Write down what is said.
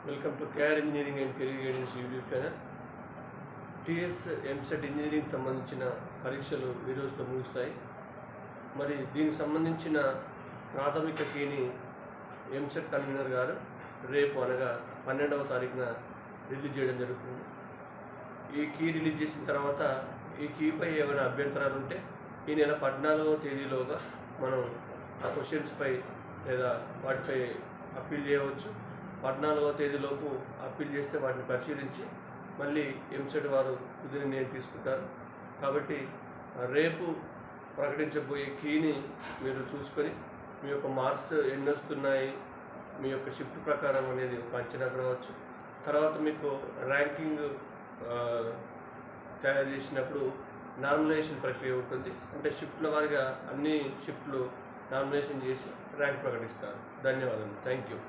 Welcome to KR engineering and career guidance YouTube channel. TS EAMCET engineering సంబంధించిన పరీక్షలు ఈ రోజుతో ముగుస్తాయి. మరి దీనికి సంబంధించిన ప్రాథమిక కీని ఎంసెట్ కన్వీనర్ గారు రేపు అనగా 12వ తారీఖున రిలీజ్ చేయడం జరుగుతుంది. ఈ కీ రిలీజ్ చేసిన తర్వాత ఈ కీపై ఏమైనా అభ్యంతరాలు ఉంటే ఈ నెల 14వ తేదీలోగా మనం ఆ క్వశ్చన్స్పై లేదా వాటిపై అప్పీల్ చేయవచ్చు. 14వ తేదీలోపు అప్పీల్ చేస్తే వాటిని పరిశీలించి మళ్ళీ ఎంసెట్ వారు తుది నిర్ణయం తీసుకుంటారు. కాబట్టి రేపు ప్రకటించబోయే కీని మీరు చూసుకొని మీ యొక్క మార్క్స్ ఎన్ని వస్తున్నాయి, మీ యొక్క షిఫ్ట్ ప్రకారం అనేది ఒక అంచనా పడవచ్చు. తర్వాత మీకు ర్యాంకింగ్ తయారు చేసినప్పుడు నామినేషన్ ప్రక్రియ ఉంటుంది. అంటే షిఫ్ట్ల వారిగా అన్ని షిఫ్ట్లు నామినేషన్ చేసి ర్యాంక్ ప్రకటిస్తారు. ధన్యవాదాలు. Thank you.